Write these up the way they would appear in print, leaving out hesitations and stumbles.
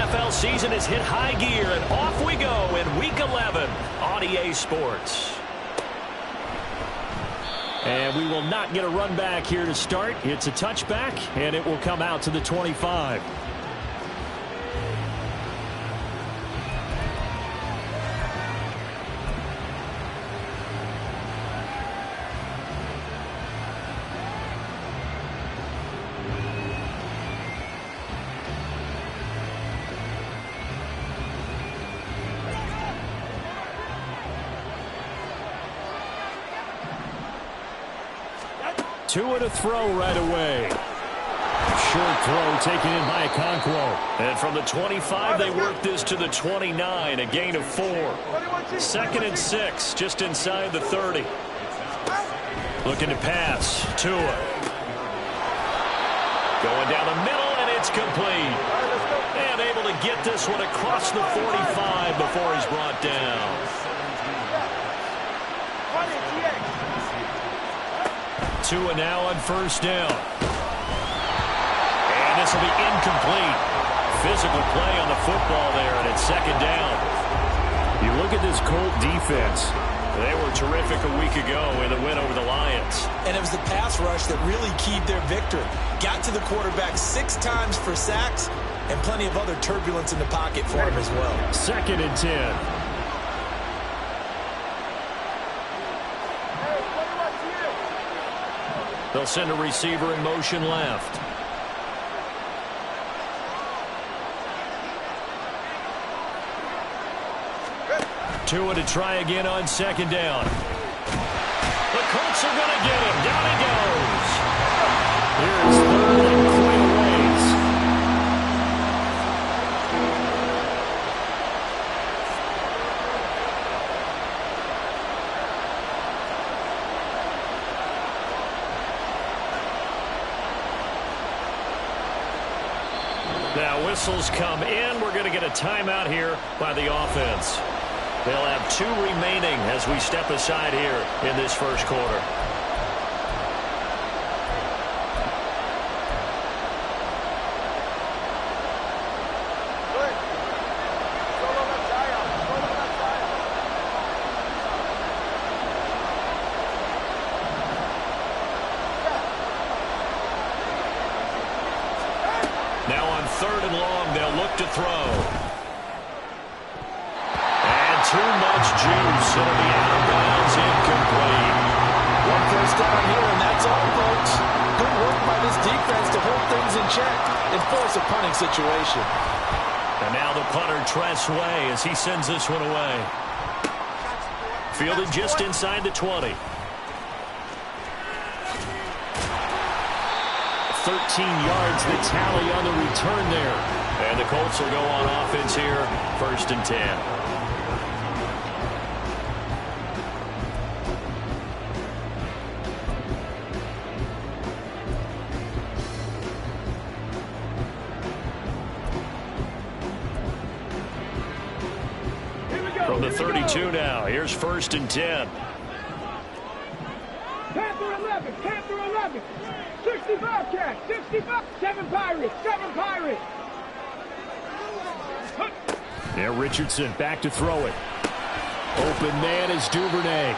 NFL season has hit high gear, and off we go in Week 11 on EA Sports. And we will not get a run back here to start. It's a touchback, and it will come out to the 25. Tua to throw right away. Short throw taken in by Okonkwo. And from the 25, they work this to the 29, a gain of 4. 2nd and 6, just inside the 30. Looking to pass. Tua. Going down the middle, and it's complete. And able to get this one across the 45 before he's brought down. Tua now on 1st down. And this will be incomplete. Physical play on the football there, and it's 2nd down. You look at this Colt defense. They were terrific a week ago in the win over the Lions. And it was the pass rush that really keyed their victory. Got to the quarterback 6 times for sacks and plenty of other turbulence in the pocket for him as well. 2nd and 10. They'll send a receiver in motion left. Tua to try again on 2nd down. The Colts are going to get him. Down he goes. Here's 3rd and quite a ways. Now whistles come in. We're going to get a timeout here by the offense. They'll have 2 remaining as we step aside here in this 1st quarter. Now on 3rd and long, they'll look to throw. Too much juice. It'll be out of bounds, incomplete. 1 first down here, and that's all, folks. Good work by this defense to hold things in check and force a punting situation. And now the punter Tress Way as he sends this one away. Fielded just inside the 20. 13 yards the tally on the return there. And the Colts will go on offense here, 1st and 10. From the 32 now, here's 1st and 10. Panther 11, Panther 11, 65 Cats, 65, 7 Pirates, 7 Pirates. Yeah, Richardson back to throw it. Open man is Duvernay.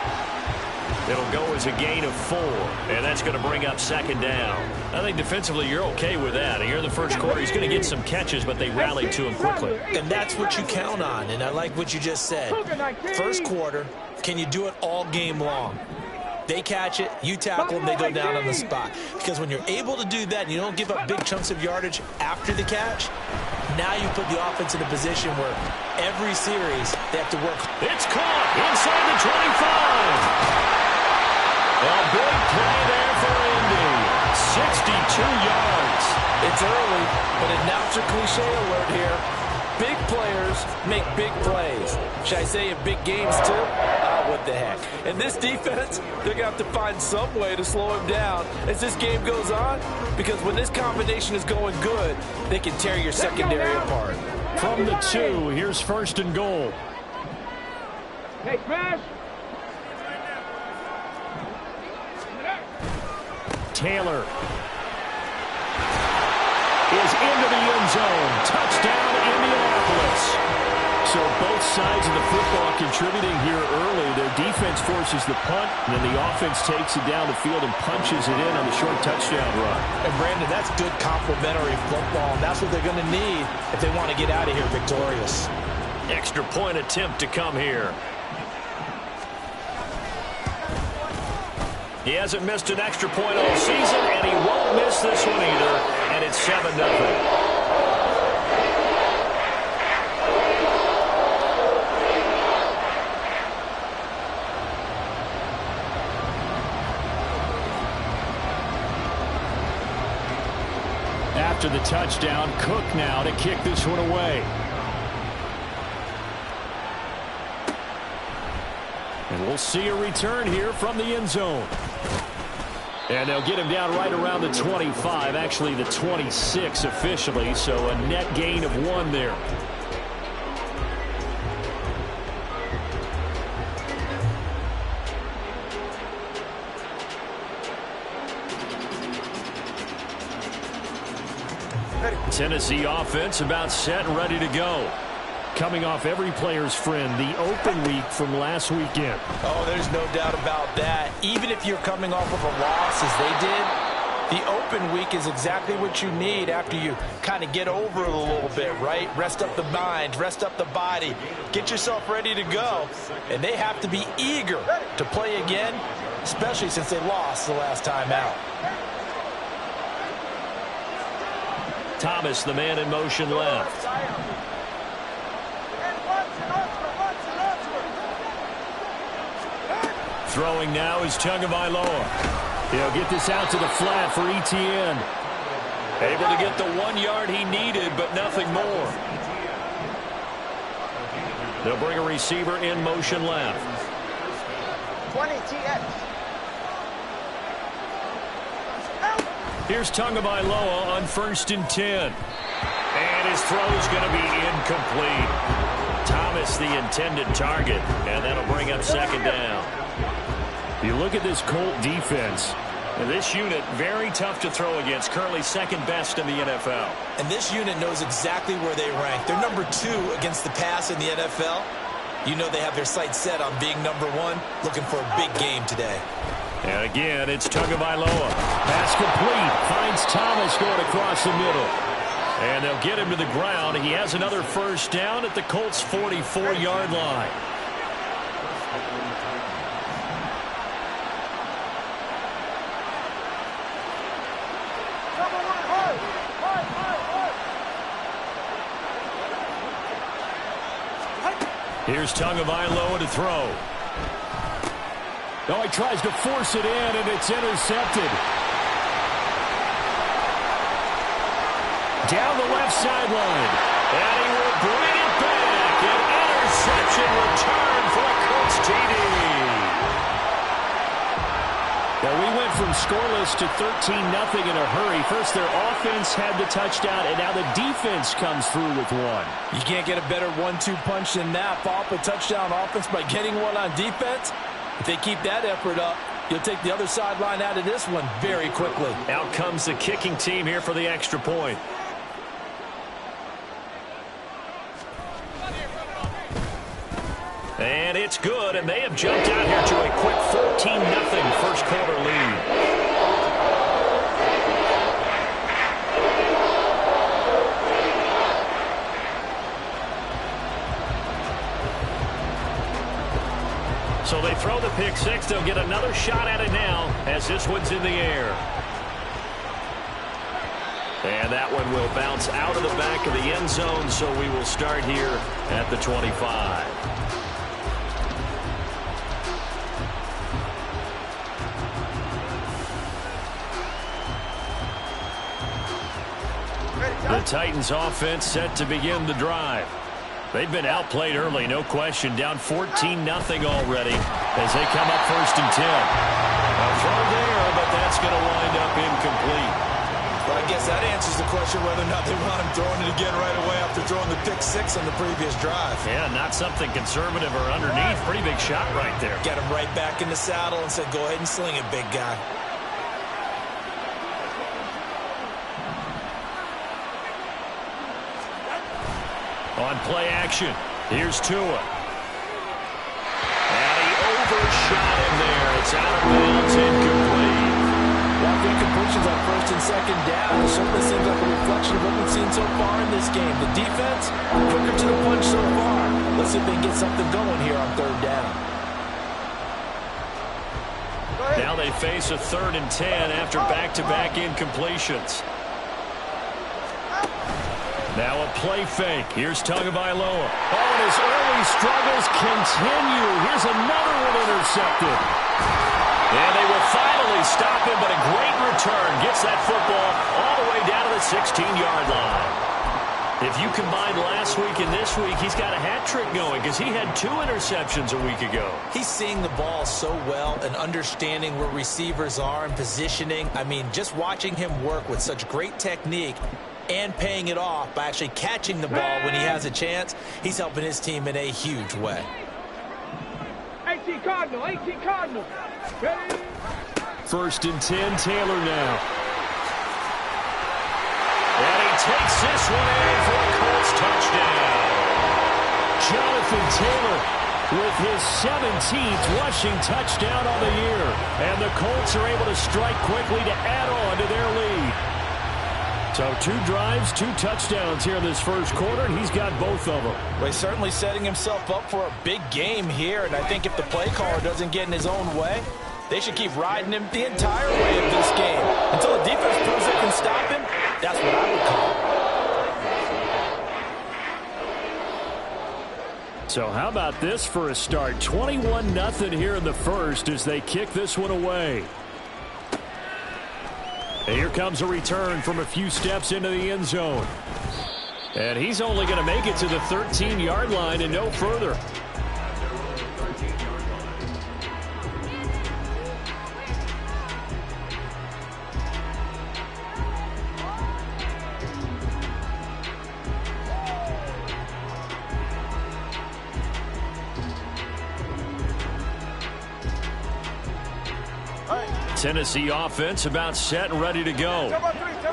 It'll go as a gain of 4, and that's going to bring up 2nd down. I think defensively you're okay with that. Here in the 1st quarter, he's going to get some catches, but they rallied to him quickly. And that's what you count on, and I like what you just said. 1st quarter, can you do it all game long? They catch it, you tackle them, they go down on the spot. Because when you're able to do that and you don't give up big chunks of yardage after the catch, now you put the offense in a position where every series they have to work. It's caught inside the 25. A big play there for Indy. 62 yards. It's early, but announcer cliche alert here. Big players make big plays. Should I say in big games too? What the heck. And this defense, they're going to have to find some way to slow him down as this game goes on, because when this combination is going good, they can tear your secondary apart. From the 2, here's 1st and goal. Hey, smash. Taylor is into the end zone. Touchdown, Indianapolis. So both sides of the football contributing here early. Their defense forces the punt, and then the offense takes it down the field and punches it in on the short touchdown run. And, Brandon, that's good complementary football, and that's what they're going to need if they want to get out of here victorious. Extra point attempt to come here. He hasn't missed an extra point all season, and he won't miss this one either, and it's 7-0. After the touchdown, Cook now to kick this one away. And we'll see a return here from the end zone. And they'll get him down right around the 25, actually the 26 officially, so a net gain of 1 there. Tennessee offense about set and ready to go. Coming off every player's friend, the open week from last weekend. Oh, there's no doubt about that. Even if you're coming off of a loss as they did, the open week is exactly what you need after you kind of get over it a little bit, right? Rest up the mind, rest up the body, get yourself ready to go. And they have to be eager to play again, especially since they lost the last time out. Thomas, the man in motion left. Throwing now is Tagovailoa. He'll get this out to the flat for Etienne. Able to get the 1 yard he needed, but nothing more. They'll bring a receiver in motion left. 20 TX. Here's Tagovailoa on 1st and 10. And his throw is going to be incomplete. Thomas the intended target, and that'll bring up 2nd down. You look at this Colt defense, and this unit very tough to throw against, currently 2nd best in the NFL. And this unit knows exactly where they rank. They're number 2 against the pass in the NFL. You know they have their sights set on being number 1, looking for a big game today. And again, it's Tagovailoa. Pass complete. Finds Thomas going across the middle. And they'll get him to the ground. He has another 1st down at the Colts' 44-yard line. Here's Tagovailoa to throw. Oh, he tries to force it in, and it's intercepted. Down the left sideline. And he will bring it back. An interception return for a Colts TD. Well, we went from scoreless to 13-0 in a hurry. First, their offense had the touchdown, and now the defense comes through with 1. You can't get a better 1-2 punch than that. Follow up a touchdown offense by getting one on defense. If they keep that effort up, you'll take the other sideline out of this one very quickly. Out comes the kicking team here for the extra point. And it's good, and they have jumped out here to a quick 14-0 first quarter lead. So they throw the pick six. They'll get another shot at it now as this one's in the air. And that one will bounce out of the back of the end zone, so we will start here at the 25. The Titans offense set to begin the drive. They've been outplayed early, no question. Down 14-0 already as they come up 1st and 10. A throw there, but that's going to wind up incomplete. Well, I guess that answers the question whether or not they want him throwing it again right away after throwing the pick six on the previous drive. Yeah, not something conservative or underneath. Pretty big shot right there. Got him right back in the saddle and said, go ahead and sling it, big guy. On play action, Here's Tua. And he overshot him there. It's out of bounds, incomplete. While the incompletions on first and second down, it certainly seems like a reflection of what we've seen so far in this game. The defense, quicker to the punch so far. Let's see if they can get something going here on third down. Now they face a 3rd and 10 after back-to-back incompletions. Now a play fake. Here's Tagovailoa. Oh, and his early struggles continue. Here's another one intercepted. And they will finally stop him, but a great return gets that football all the way down to the 16-yard line. If you combine last week and this week, he's got a hat trick going because he had 2 interceptions a week ago. He's seeing the ball so well and understanding where receivers are and positioning. I mean, just watching him work with such great technique and paying it off by actually catching the ball when he has a chance, he's helping his team in a huge way. 18 Cardinal, 18 Cardinal. Ready? 1st and 10, Taylor now. And he takes this one in for a Colts touchdown. Jonathan Taylor with his 17th rushing touchdown on the year. And the Colts are able to strike quickly to add on to their lead. So 2 drives, 2 touchdowns here in this first quarter, and he's got both of them. Well, he's certainly setting himself up for a big game here, and I think if the play caller doesn't get in his own way, they should keep riding him the entire way of this game. Until the defense proves they can stop him, that's what I would call. So how about this for a start? 21-0 here in the first as they kick this one away. And here comes a return from a few steps into the end zone. And he's only going to make it to the 13-yard line and no further. Tennessee offense about set and ready to go.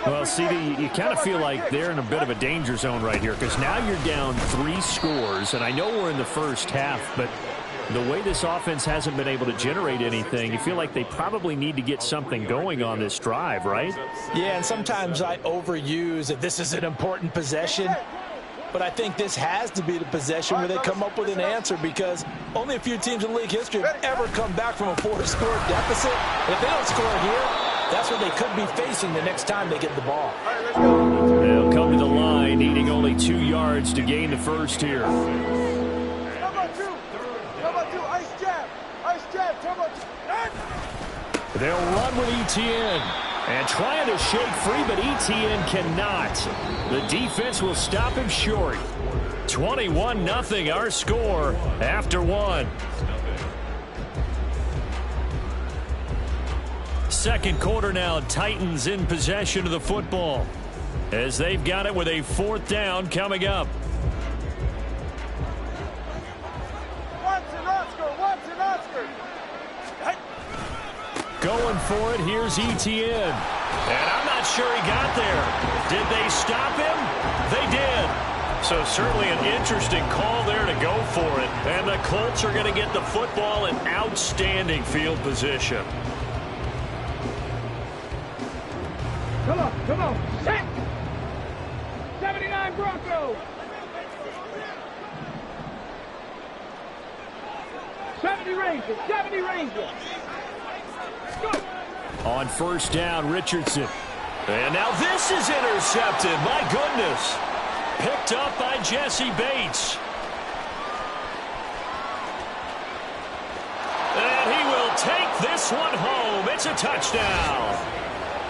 Well, CD, you kind of feel like they're in a bit of a danger zone right here because now you're down 3 scores, and I know we're in the first half, but the way this offense hasn't been able to generate anything, you feel like they probably need to get something going on this drive, right? Yeah, and sometimes I overuse that this is an important possession. But I think this has to be the possession where they come up with an answer because only a few teams in league history have ever come back from a 4-score deficit. And if they don't score here, that's what they could be facing the next time they get the ball. They'll come to the line, needing only 2 yards to gain the first here. Number 2, ice jab, turbo. They'll run with Etienne. And trying to shake free, but Etienne cannot. The defense will stop him short. 21-0 our score after 1. Second quarter now, Titans in possession of the football as they've got it with a 4th down coming up. Watson, Oscar. Going for it, here's Etienne. And I'm not sure he got there. Did they stop him? They did. So certainly an interesting call there to go for it. And the Colts are going to get the football in outstanding field position. Come on, set! 79 Broncos! 70 Rangers! Go! On 1st down, Richardson. And now this is intercepted. My goodness. Picked up by Jesse Bates. And he will take this one home. It's a touchdown.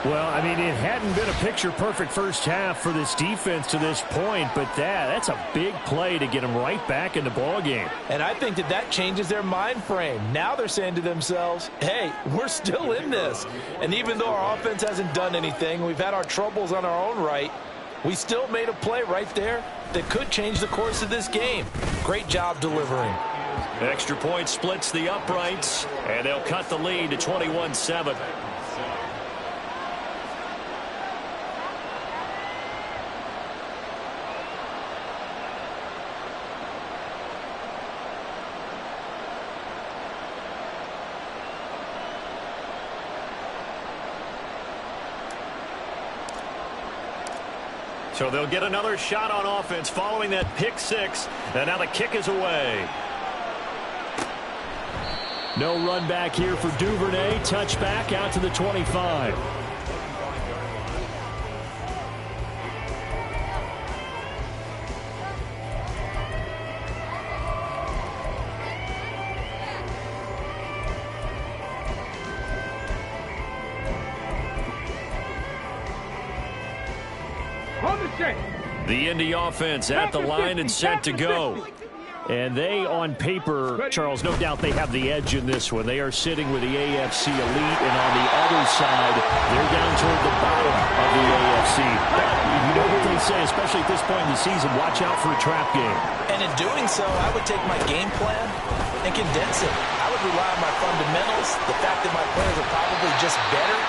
Well, I mean, it hadn't been a picture-perfect first half for this defense to this point, but that's a big play to get them right back in the ballgame. And I think that changes their mind frame. Now they're saying to themselves, hey, we're still in this. And even though our offense hasn't done anything, we've had our troubles on our own right, we still made a play right there that could change the course of this game. Great job delivering. Extra point splits the uprights, and they'll cut the lead to 21-7. So they'll get another shot on offense following that pick six. And now the kick is away. No run back here for Duvernay. Touchback out to the 25. The Indy offense at the line and set to go. And they, on paper, Charles, no doubt they have the edge in this one. They are sitting with the AFC elite, and on the other side, they're down toward the bottom of the AFC. You know what they say, especially at this point in the season, watch out for a trap game. And in doing so, I would take my game plan and condense it. I would rely on my fundamentals, the fact that my players are probably just better,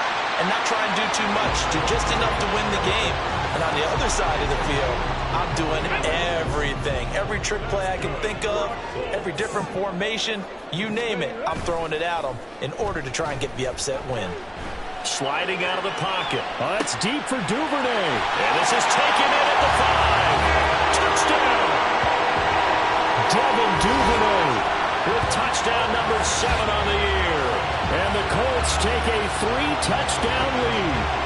and not try and do too much, do just enough to win the game. And on the other side of the field, I'm doing everything. Every trick play I can think of, every different formation, you name it, I'm throwing it at them in order to try and get the upset win. Sliding out of the pocket. Oh, that's deep for Duvernay. And this is taken in at the 5. Touchdown! Devin Duvernay with touchdown number 7 on the year. And the Colts take a 3-touchdown lead.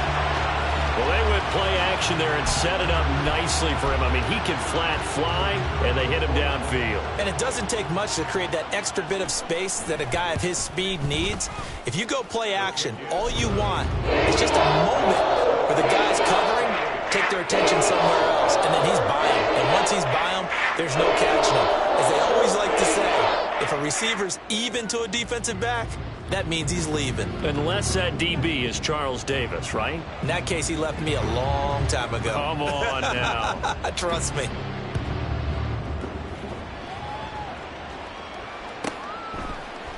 Well, they went play action there and set it up nicely for him. I mean, he can flat fly, and they hit him downfield. And it doesn't take much to create that extra bit of space that a guy of his speed needs. If you go play action, all you want is just a moment where the guy's covering, take their attention somewhere else, and then he's by him. And once he's by him, there's no catching him. As they always like to say, if a receiver's even to a defensive back, that means he's leaving. Unless that DB is Charles Davis, right? In that case, he left me a long time ago. Come on now. Trust me.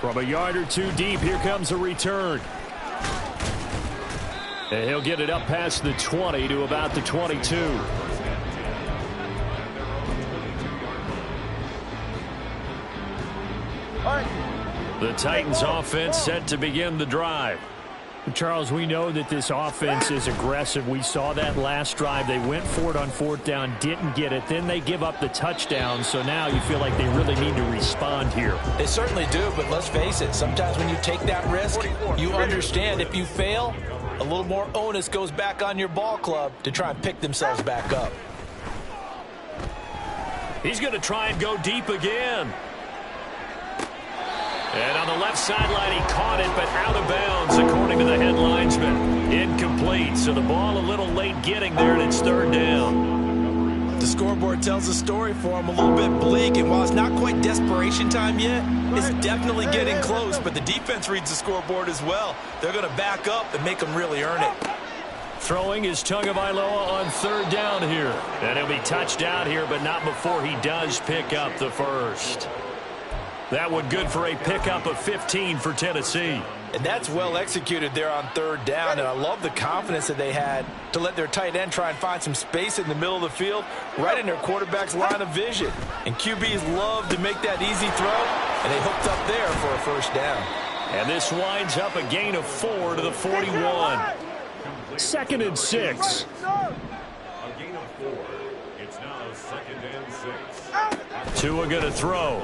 From a yard or two deep, here comes a return. And he'll get it up past the 20 to about the 22. The Titans offense set to begin the drive. Charles, we know that this offense is aggressive. We saw that last drive. They went for it on 4th down, didn't get it. Then they give up the touchdown. So now you feel like they really need to respond here. They certainly do, but let's face it. Sometimes when you take that risk, you understand if you fail, a little more onus goes back on your ball club to try and pick themselves back up. He's going to try and go deep again. And on the left sideline, he caught it, but out of bounds, according to the head linesman. Incomplete, so the ball a little late getting there, and it's 3rd down. The scoreboard tells a story for him, a little bit bleak, and while it's not quite desperation time yet, it's definitely getting close, but the defense reads the scoreboard as well. They're going to back up and make them really earn it. Throwing is Tagovailoa on 3rd down here. And he'll be touched out here, but not before he does pick up the first. That one good for a pickup of 15 for Tennessee. And that's well executed there on 3rd down, and I love the confidence that they had to let their tight end try and find some space in the middle of the field, right in their quarterback's line of vision. And QBs love to make that easy throw, and they hooked up there for a 1st down. And this winds up a gain of 4 to the 41. 2nd and 6. A gain of 4. It's now 2nd and 6. Tua going to throw.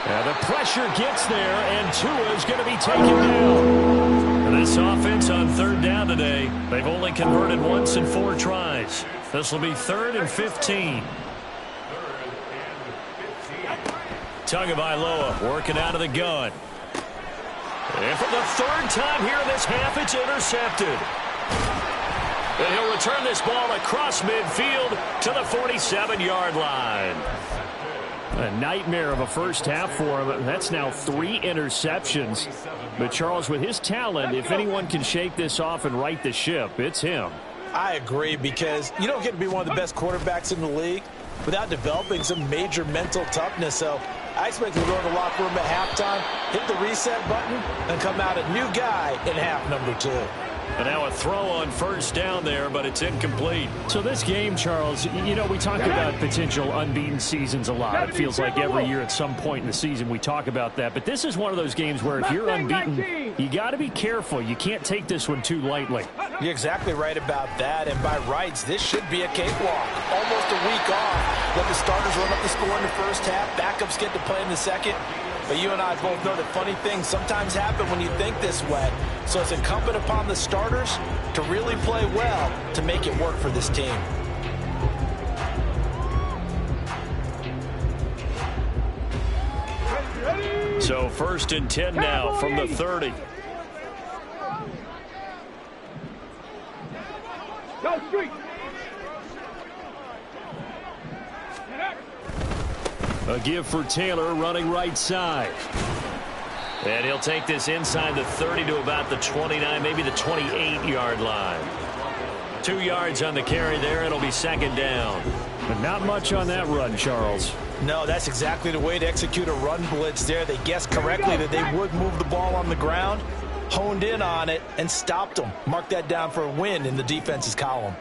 And the pressure gets there, and Tua is going to be taken down. This offense on 3rd down today, they've only converted once in 4 tries. This will be 3rd and 15. Tagovailoa working out of the gun. And for the 3rd time here in this half, it's intercepted. And he'll return this ball across midfield to the 47-yard line. A nightmare of a first half for him. That's now 3 interceptions. But Charles, with his talent, if anyone can shake this off and right the ship, it's him. I agree, because you don't get to be one of the best quarterbacks in the league without developing some major mental toughness. So I expect him to go in the locker room at halftime, hit the reset button, and come out a new guy in half number 2. And now a throw on first down there, but it's incomplete. So this game, Charles, you know, we talk about potential unbeaten seasons a lot. It feels like every year at some point in the season we talk about that. But this is one of those games where if you're unbeaten, you got to be careful. You can't take this one too lightly. You're exactly right about that. And by rights, this should be a cakewalk. Almost a week off. Let the starters run up the score in the first half. Backups get to play in the second. But you and I both know that funny things sometimes happen when you think this way. So it's incumbent upon the starters to really play well to make it work for this team. So 1st and 10 now from the 30. Go street. A give for Taylor running right side. And he'll take this inside the 30 to about the 29, maybe the 28-yard line. 2 yards on the carry there. It'll be 2nd down. But not much on that run, Charles. No, that's exactly the way to execute a run blitz there. They guessed correctly that they would move the ball on the ground, honed in on it, and stopped them. Mark that down for a win in the defense's column.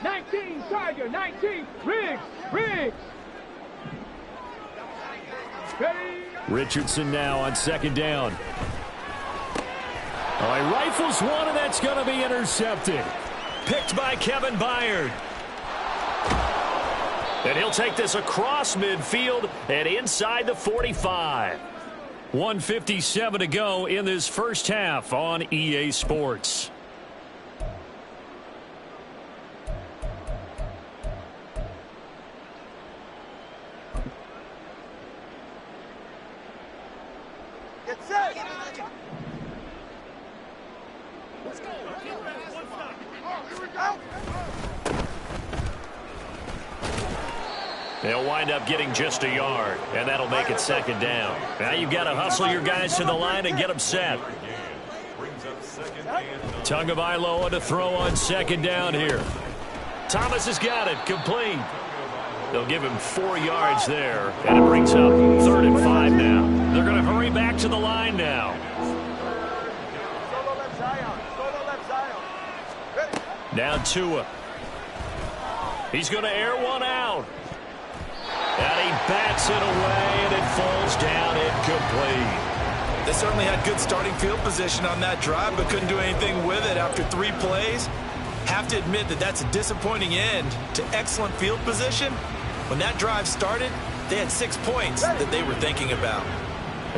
19, Tiger, 19, Riggs. Richardson now on 2nd down. All right, rifles one, and that's going to be intercepted. Picked by Kevin Byard. And he'll take this across midfield and inside the 45. 1:57 to go in this first half on EA Sports. Get set. Let's go. Here we go. They'll wind up getting just a yard, and that'll make it 2nd down. Now you've got to hustle your guys to the line and get them set. Tagovailoa to throw on 2nd down here. Thomas has got it, complete. They'll give him 4 yards there, and it brings up 3rd and 5 now. They're going to hurry back to the line now. Now Tua. He's going to air one out. And he bats it away, and it falls down incomplete. They certainly had good starting field position on that drive, but couldn't do anything with it after 3 plays. Have to admit that that's a disappointing end to excellent field position. When that drive started, they had 6 points that they were thinking about.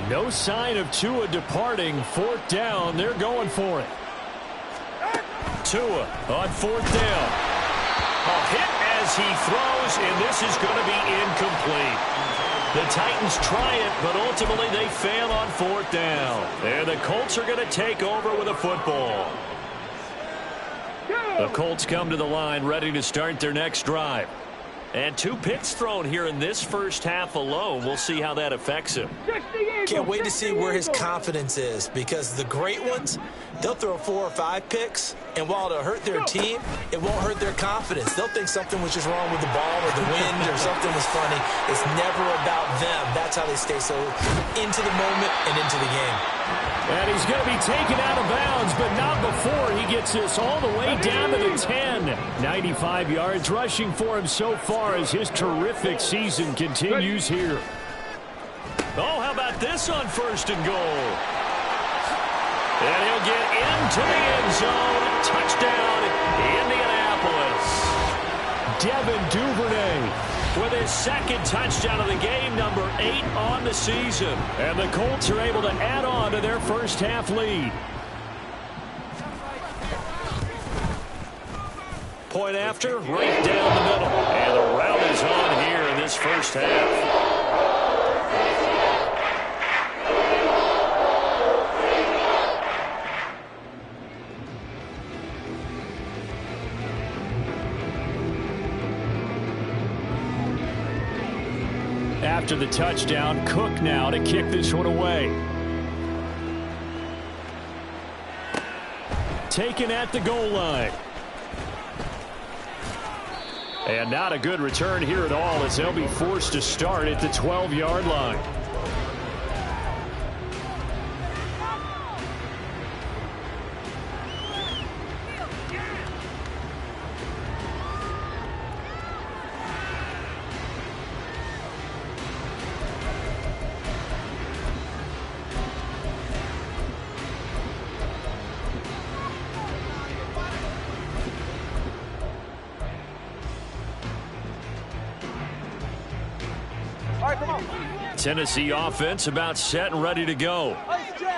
No sign of Tua departing. 4th down, they're going for it. Tua on 4th down. A hit as he throws, and this is going to be incomplete. The Titans try it, but ultimately they fail on 4th down. And the Colts are going to take over with a football. The Colts come to the line ready to start their next drive. And 2 picks thrown here in this first half alone. We'll see how that affects him. Can't wait to see where his confidence is, because the great ones, they'll throw 4 or 5 picks, and while it'll hurt their team, it won't hurt their confidence. They'll think something was just wrong with the ball or the wind or something was funny. It's never about them. That's how they stay so into the moment and into the game. And he's going to be taken out of bounds, but not before he gets this all the way down to the 10. 95 yards rushing for him so far as his terrific season continues here. Oh, how about this on 1st and goal? And he'll get into the end zone. Touchdown, Indianapolis. Devin Duvernay with his 2nd touchdown of the game, number 8 on the season. And the Colts are able to add on to their first half lead. Point after, right down the middle. And the route is on here in this first half. After the touchdown, Cook now to kick this one away. Taken at the goal line. And not a good return here at all, as they'll be forced to start at the 12-yard line. Tennessee offense about set and ready to go.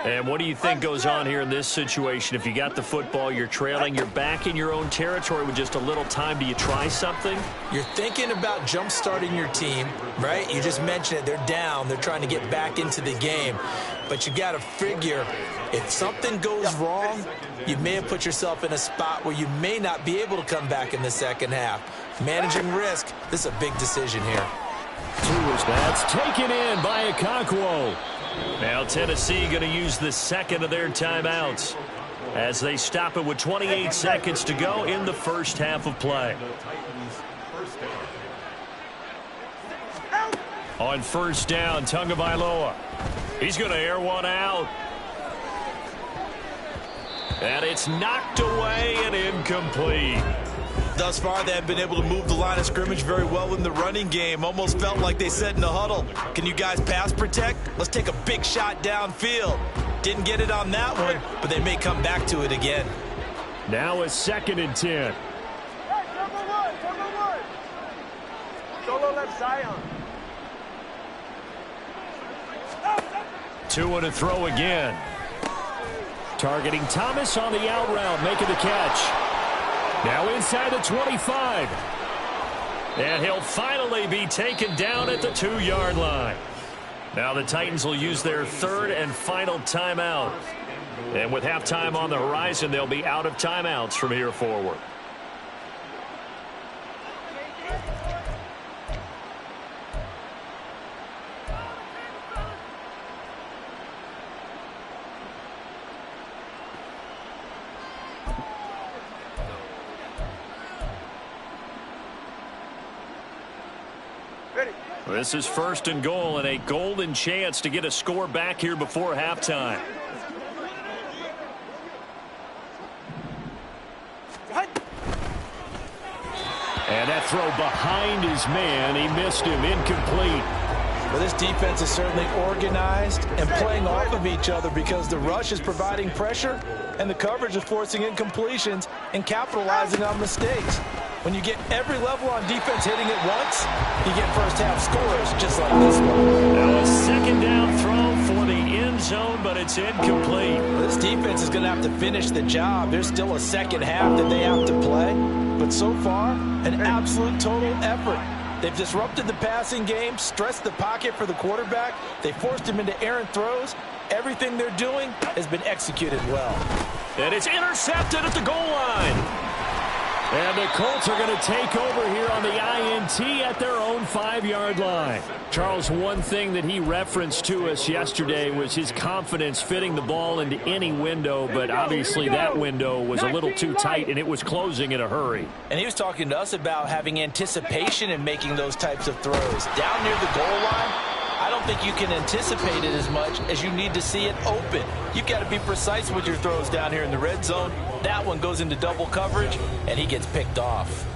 And what do you think goes on here in this situation? If you got the football, you're trailing, you're back in your own territory with just a little time. Do you try something? You're thinking about jump-starting your team, right? You just mentioned it. They're down. They're trying to get back into the game. But you got to figure if something goes wrong, you may have put yourself in a spot where you may not be able to come back in the second half. Managing risk, this is a big decision here. That's taken in by Okonkwo. Now Tennessee going to use the second of their timeouts as they stop it with 28 seconds to go in the first half of play. On first down, Tagovailoa. He's going to air one out. And it's knocked away and incomplete. Thus far, they have been able to move the line of scrimmage very well in the running game. Almost felt like they said in the huddle, can you guys pass protect? Let's take a big shot downfield. Didn't get it on that one, but they may come back to it again. Now a 2nd and 10. Number one. Solo left Zion. 2 and a throw again. Targeting Thomas on the out route, making the catch. Now inside the 25. And he'll finally be taken down at the 2-yard line. Now the Titans will use their 3rd and final timeout. And with halftime on the horizon, they'll be out of timeouts from here forward. This is 1st and goal and a golden chance to get a score back here before halftime. And that throw behind his man. He missed him. Incomplete. Well, this defense is certainly organized and playing off of each other because the rush is providing pressure and the coverage is forcing incompletions and capitalizing on mistakes. When you get every level on defense hitting it once, you get first-half scores just like this one. Now a 2nd down throw for the end zone, but it's incomplete. This defense is going to have to finish the job. There's still a second half that they have to play. But so far, an absolute total effort. They've disrupted the passing game, stressed the pocket for the quarterback. They forced him into errant throws. Everything they're doing has been executed well. And it's intercepted at the goal line. And the Colts are going to take over here on the INT at their own 5-yard line. Charles, one thing that he referenced to us yesterday was his confidence fitting the ball into any window, but obviously that window was a little too tight and it was closing in a hurry. And he was talking to us about having anticipation in making those types of throws. Down near the goal line, I don't think you can anticipate it as much as you need to see it open. You've got to be precise with your throws down here in the red zone. That one goes into double coverage, and he gets picked off.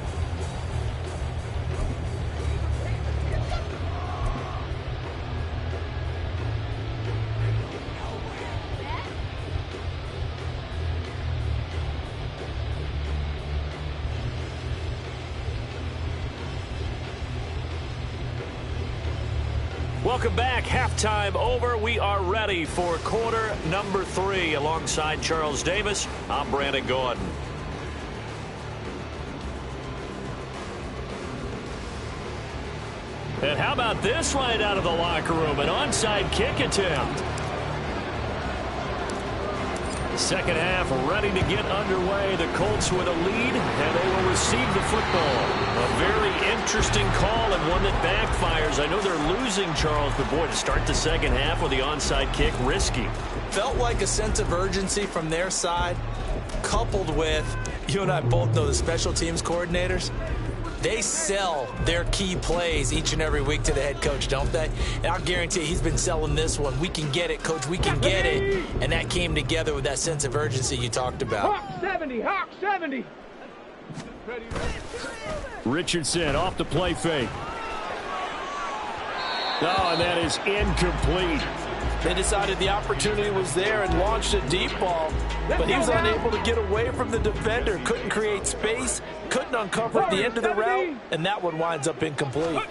Welcome back. Halftime over. We are ready for quarter number 3. Alongside Charles Davis, I'm Brandon Gordon. And how about this right out of the locker room? An onside kick attempt. Second half ready to get underway. The Colts with a lead, and they will receive the football. A very interesting call and one that backfires. I know they're losing, Charles, but boy, to start the second half with the onside kick, risky. Felt like a sense of urgency from their side, coupled with, you and I both know the special teams coordinators. They sell their key plays each and every week to the head coach, don't they? And I'll guarantee he's been selling this one. We can get it, coach. We can get it. And that came together with that sense of urgency you talked about. Hawk 70, Hawk 70. Richardson off the play fake. Oh, and that is incomplete. They decided the opportunity was there and launched a deep ball, but he was unable to get away from the defender, couldn't create space, couldn't uncover the end of the route, and that one winds up incomplete.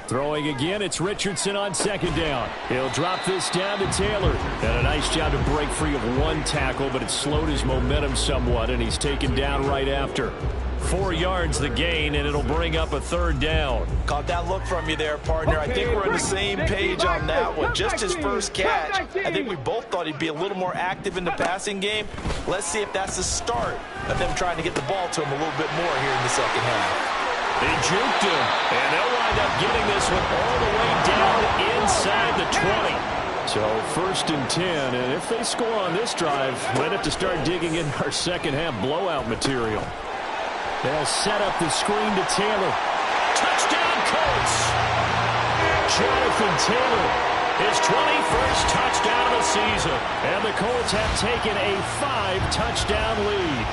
Throwing again, it's Richardson on second down. He'll drop this down to Taylor. And a nice job to break free of one tackle, but it slowed his momentum somewhat, and he's taken down right after. 4 yards the gain, and it'll bring up a third down. Caught that look from you there, partner. I think we're on the same page on that one. Just his first catch, I think we both thought he'd be a little more active in the passing game. Let's see if that's the start of them trying to get the ball to him a little bit more here in the second half. They juked him, and they'll wind up getting this one all the way down inside the 20. So 1st and 10, and if they score on this drive, might have to start digging in our second half blowout material. They'll set up the screen to Taylor. Touchdown, Colts! Jonathan Taylor, his 21st touchdown of the season. And the Colts have taken a 5-touchdown lead.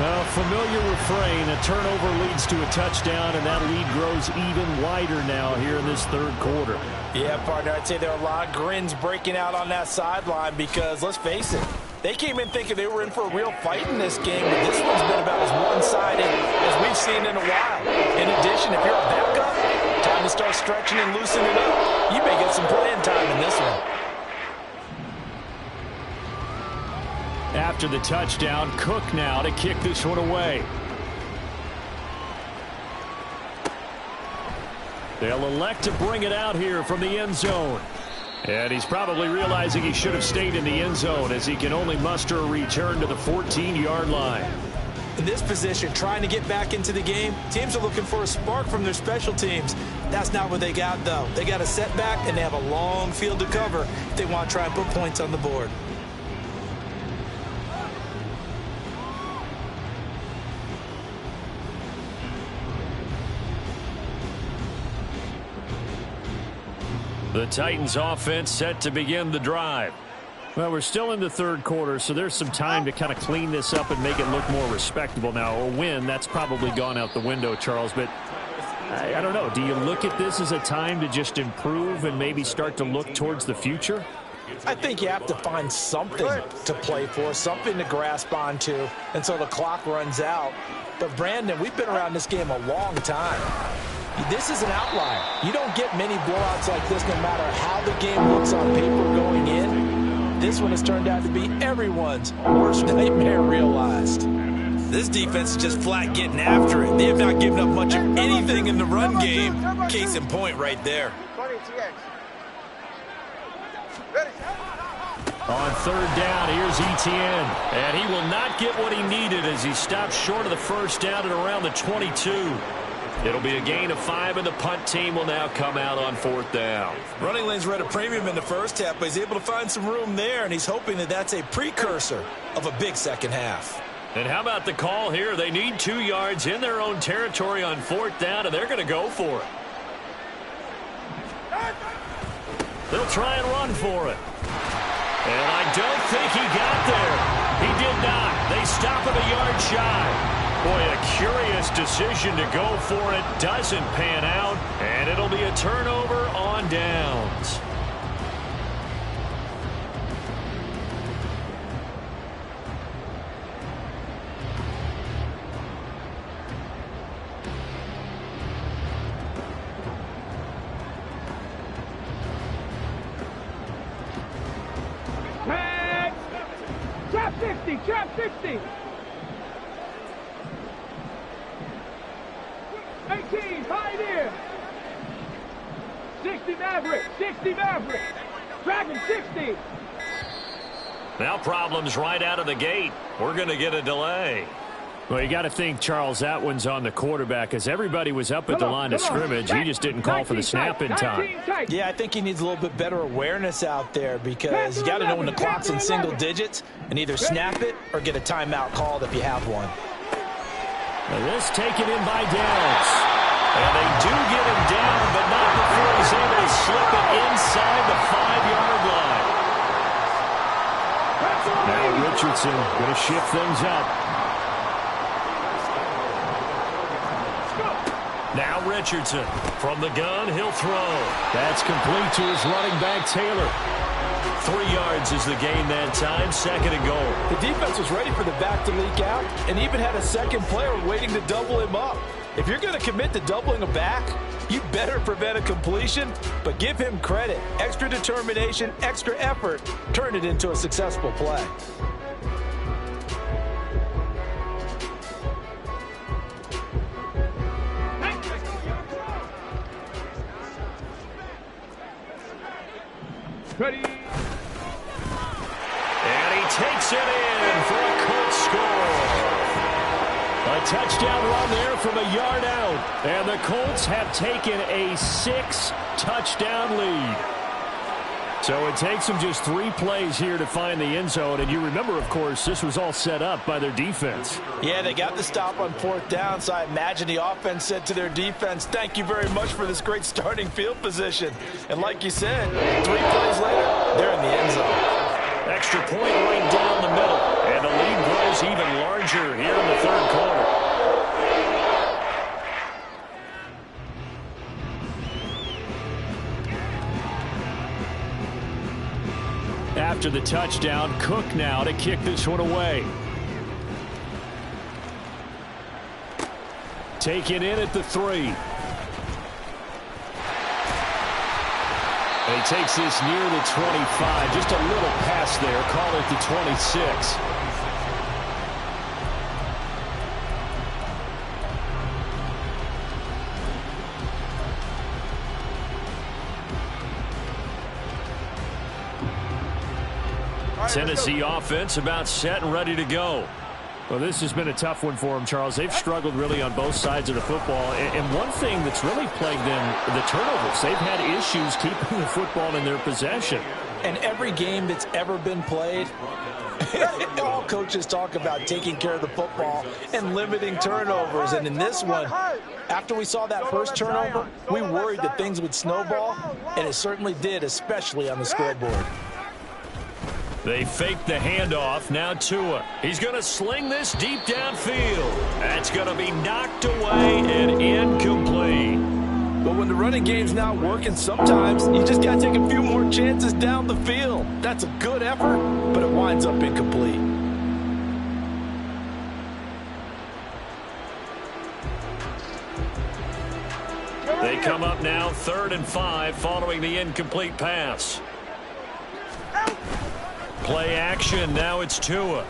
A familiar refrain, a turnover leads to a touchdown, and that lead grows even wider now here in this third quarter. Yeah, partner, I'd say there are a lot of grins breaking out on that sideline because, let's face it, they came in thinking they were in for a real fight in this game, but this one's been about as one-sided as we've seen in a while. In addition, if you're a backup, time to start stretching and loosening it up. You may get some playing time in this one. After the touchdown, Cook now to kick this one away. They'll elect to bring it out here from the end zone. And he's probably realizing he should have stayed in the end zone as he can only muster a return to the 14-yard line. In this position, trying to get back into the game, teams are looking for a spark from their special teams. That's not what they got, though. They got a setback, and they have a long field to cover if they want to try and put points on the board. The Titans offense set to begin the drive. Well, we're still in the third quarter, so there's some time to kind of clean this up and make it look more respectable. Now, a win, that's probably gone out the window, Charles, but I don't know. Do you look at this as a time to just improve and maybe start to look towards the future? I think you have to find something to play for, something to grasp onto until the clock runs out. But, Brandon, we've been around this game a long time. This is an outlier. You don't get many blowouts like this no matter how the game looks on paper going in. This one has turned out to be everyone's worst nightmare realized. This defense is just flat getting after it. They have not given up much of anything in the run game. Case in point right there. On third down, here's Etienne. And he will not get what he needed as he stops short of the first down at around the 22. It'll be a gain of 5, and the punt team will now come out on 4th down. Running lanes were at a premium in the first half, but he's able to find some room there, and he's hoping that that's a precursor of a big second half. And how about the call here? They need 2 yards in their own territory on 4th down, and they're going to go for it. They'll try and run for it. And I don't think he got there. He did not. They stop him a yard shy. Boy, a curious decision to go for it. Doesn't pan out, and it'll be a turnover on downs. Tag! Trap 60! Trap 60! 18, Pioneer! 60 Maverick! 60 Maverick! Dragon 60! Now problems right out of the gate. We're going to get a delay. Well, you got to think, Charles, that one's on the quarterback as everybody was up at the line of scrimmage. He just didn't call for the snap in time. Yeah, I think he needs a little bit better awareness out there because you got to know when the clock's in single digits and either snap it or get a timeout called if you have one. And this taken in by Downs. And they do get him down, but not before he's able to slip it inside the 5-yard line. Now Richardson going to shift things up. Now Richardson from the gun, he'll throw. That's complete to his running back, Taylor. 3 yards is the gain that time, 2nd and goal. The defense was ready for the back to leak out and even had a second player waiting to double him up. If you're going to commit to doubling a back, you better prevent a completion, but give him credit. Extra determination, extra effort, turn it into a successful play. Ready. And he takes it in for a Colts score. A touchdown run there from a yard out. And the Colts have taken a 6-touchdown lead. So it takes them just 3 plays here to find the end zone. And you remember, of course, this was all set up by their defense. Yeah, they got the stop on 4th down, so I imagine the offense said to their defense, thank you very much for this great starting field position. And like you said, 3 plays later, they're in the end zone. Extra point right down the middle. And the lead grows even larger here in the 3rd quarter. After the touchdown, Cook now to kick this one away. Taken in at the 3. And he takes this near the 25. Just a little pass there. Call it the 26. Tennessee offense about set and ready to go. Well, this has been a tough one for them, Charles. They've struggled really on both sides of the football. And one thing that's really plagued them, the turnovers. They've had issues keeping the football in their possession. And every game that's ever been played, all coaches talk about taking care of the football and limiting turnovers. And in this one, after we saw that first turnover, we worried that things would snowball, and it certainly did, especially on the scoreboard. They fake the handoff. Now Tua. He's going to sling this deep downfield. That's going to be knocked away and incomplete. But when the running game's not working, sometimes you just got to take a few more chances down the field. That's a good effort, but it winds up incomplete. They come up now 3rd and 5 following the incomplete pass. Play action. Now it's Tua.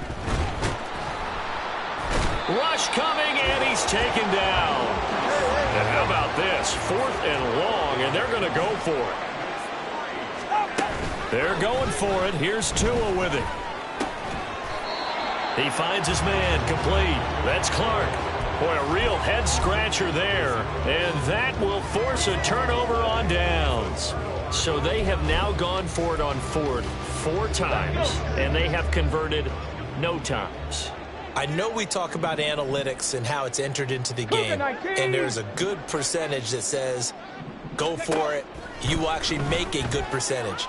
Rush coming, and he's taken down. And how about this? 4th and long, and they're going to go for it. They're going for it. Here's Tua with it. He finds his man complete. That's Clark. Boy, a real head-scratcher there. And that will force a turnover on downs. So they have now gone for it on 4th 4 times, and they have converted no times. I know we talk about analytics and how it's entered into the game, and there's a good percentage that says go for it. You will actually make a good percentage.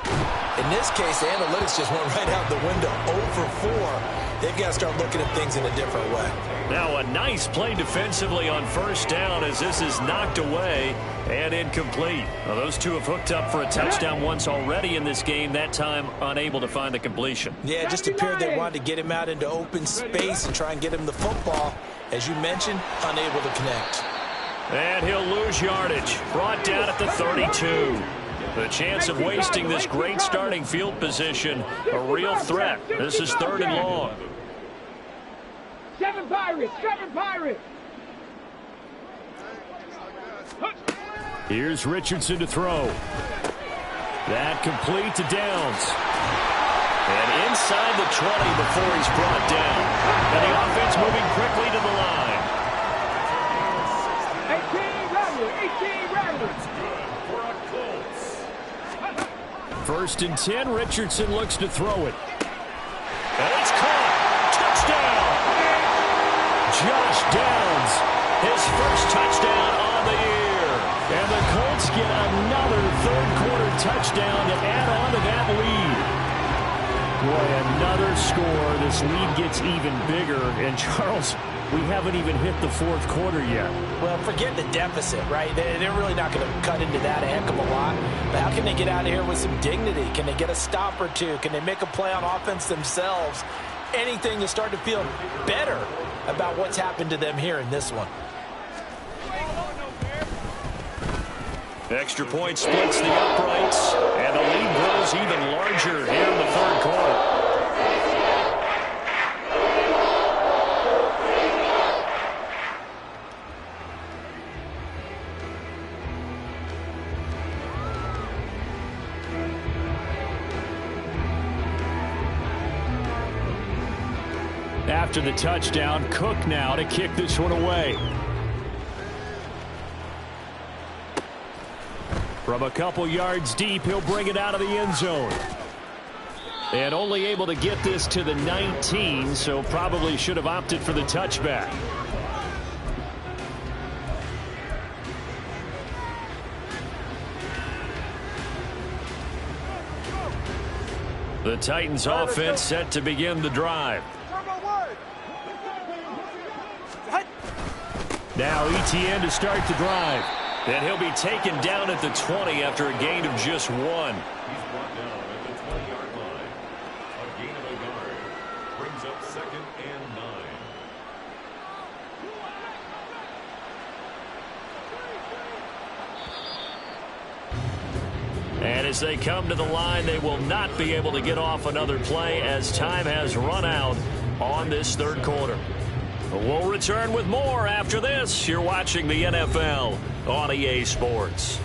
In this case, the analytics just went right out the window. 0 for 4. They've got to start looking at things in a different way. Now a nice play defensively on 1st down as this is knocked away and incomplete. Well, those two have hooked up for a touchdown once already in this game, that time unable to find the completion. Yeah, it just appeared they wanted to get him out into open space and try and get him the football. As you mentioned, unable to connect. And he'll lose yardage. Brought down at the 32. The chance of wasting this great starting field position, a real threat. This is 3rd and long. 7 Pirates, 7 Pirates. Here's Richardson to throw. That complete to Downs. And inside the 20 before he's brought down. And the offense moving quickly to the line. 18 Rattlers. 1st and 10, Richardson looks to throw it. And it's caught. Touchdown. Josh Downs, his first touchdown on the year. And the Colts get another 3rd quarter touchdown to add on to that lead. Boy, another score. This lead gets even bigger. And Charles, we haven't even hit the 4th quarter yet. Well, forget the deficit, right? They're really not going to cut into that a heck of a lot. But how can they get out of here with some dignity? Can they get a stop or two? Can they make a play on offense themselves? Anything to start to feel better about what's happened to them here in this one. Extra point splits the uprights, and the lead grows even larger here in the third quarter. After the touchdown, Cook now to kick this one away. From a couple yards deep, he'll bring it out of the end zone. And only able to get this to the 19, so probably should have opted for the touchback. The Titans offense set to begin the drive. Now ETN to start the drive. And he'll be taken down at the 20 after a gain of just 1. He's brought down at the 20-yard line. A gain of a yard brings up 2nd and 9. And as they come to the line, they will not be able to get off another play as time has run out on this third quarter. We'll return with more after this. You're watching the NFL on EA Sports.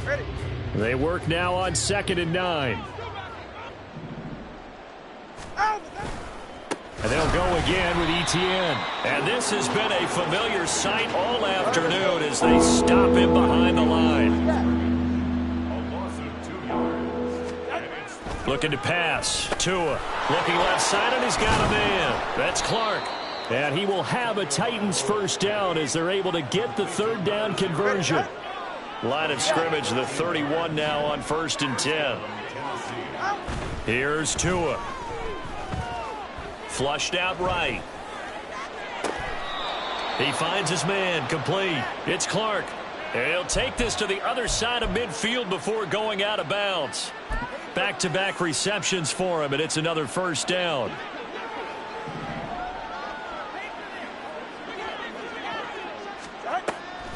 Ready. They work now on 2nd and 9. And they'll go again with ETN. And this has been a familiar sight all afternoon as they stop him behind the line. A loss of 2 yards. And it's Looking to pass. Tua looking left side, and he's got a man. That's Clark. And he will have a Titans first down as they're able to get the third down conversion. Line of scrimmage, the 31 now on 1st and 10. Here's Tua. Flushed out right. He finds his man, complete. It's Clark. And he'll take this to the other side of midfield before going out of bounds. Back-to-back receptions for him, and it's another first down.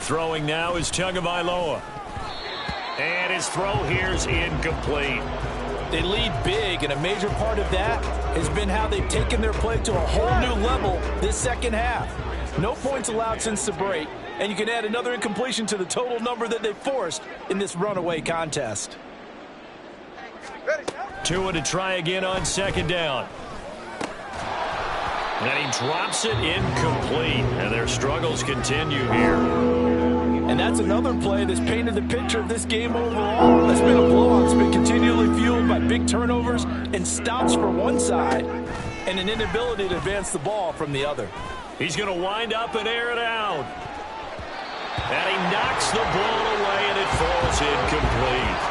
Throwing now is Tagovailoa. And his throw here's incomplete. They lead big, and a major part of that has been how they've taken their play to a whole new level this second half. No points allowed since the break, and you can add another incompletion to the total number that they forced in this runaway contest. Tua to try again on 2nd down. And he drops it incomplete, and their struggles continue here. And that's another play that's painted the picture of this game overall. It's been a blowout. It's been continually fueled by big turnovers and stops for one side and an inability to advance the ball from the other. He's going to wind up and air it out. And he knocks the ball away, and it falls incomplete.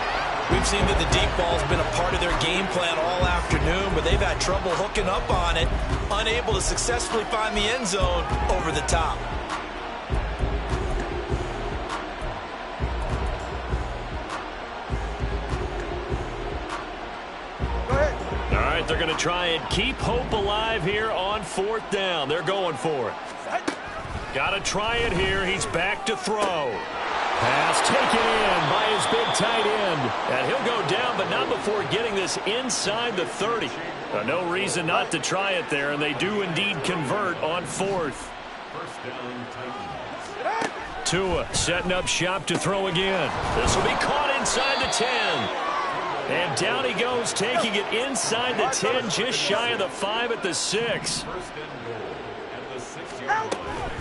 We've seen that the deep ball's been a part of their game plan all afternoon, but they've had trouble hooking up on it, unable to successfully find the end zone over the top. All right, they're going to try and keep hope alive here on 4th down. They're going for it. Got to try it here. He's back to throw. Pass taken in by his big tight end. And he'll go down, but not before getting this inside the 30. No reason not to try it there, and they do indeed convert on 4th. First down, Titans. Tua setting up shop to throw again. This will be caught inside the 10. And down he goes, taking it inside the 10, just shy of the 5 at the 6. First and goal at the 6-yard line.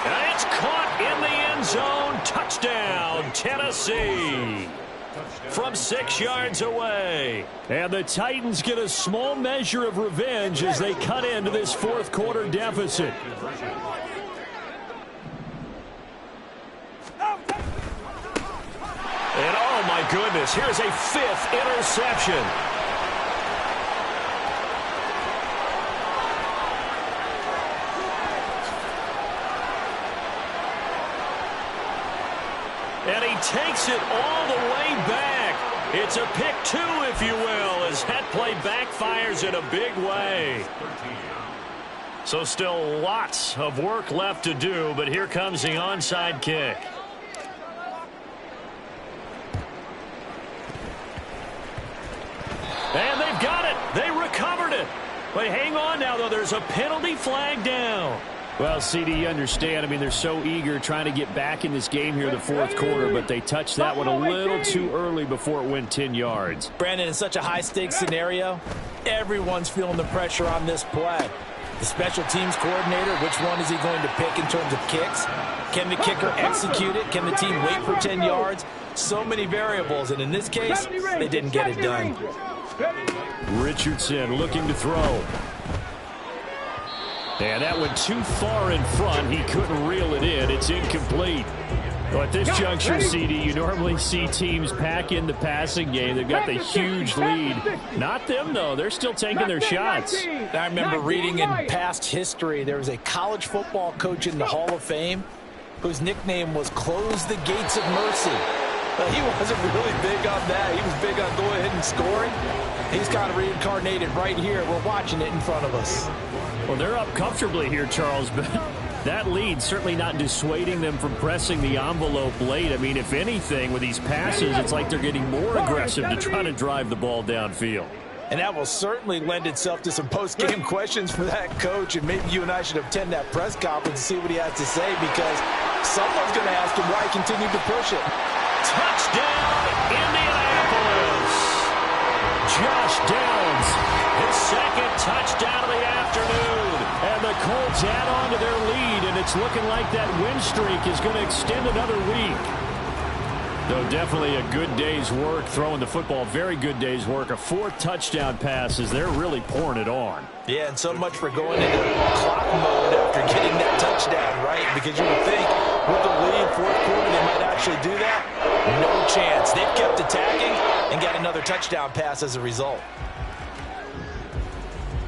And it's caught in the end zone. Touchdown, Tennessee. From 6 yards away. And the Titans get a small measure of revenge as they cut into this 4th quarter deficit. And oh my goodness, here's a 5th interception. And he takes it all the way back. It's a pick 2, if you will, as that play backfires in a big way. So still lots of work left to do, but here comes the onside kick. And they've got it. They recovered it. But hang on now, though. There's a penalty flag down. Well, CD, you understand. I mean, they're so eager trying to get back in this game here in the fourth quarter, but they touched that one a little too early before it went 10 yards. Brandon, in such a high-stakes scenario, everyone's feeling the pressure on this play. The special teams coordinator, which one is he going to pick in terms of kicks? Can the kicker execute it? Can the team wait for 10 yards? So many variables, and in this case, they didn't get it done. Richardson looking to throw. And that went too far in front. He couldn't reel it in. It's incomplete. Well, at this juncture, CD, you normally see teams pack in the passing game. They've got the huge lead. Not them, though. They're still taking their shots. I remember reading in past history, there was a college football coach in the Hall of Fame whose nickname was Close the Gates of Mercy. But he wasn't really big on that. He was big on going ahead and scoring. He's kind of reincarnated right here. We're watching it in front of us. Well, they're up comfortably here, Charles, but that lead certainly not dissuading them from pressing the envelope late. I mean, if anything, with these passes, it's like they're getting more aggressive to try to drive the ball downfield. And that will certainly lend itself to some post-game questions for that coach, and maybe you and I should attend that press conference and see what he has to say, because someone's going to ask him why he continued to push it. Touchdown, Indianapolis! Josh Downs, his second touchdown of the afternoon. And the Colts add on to their lead, and it's looking like that win streak is going to extend another week. Though definitely a good day's work throwing the football. Very good day's work. A fourth touchdown pass as they're really pouring it on. Yeah, and so much for going into clock mode after getting that touchdown, right? Because you would think with the lead, fourth quarter, they might actually do that. No chance. They've kept attacking and got another touchdown pass as a result.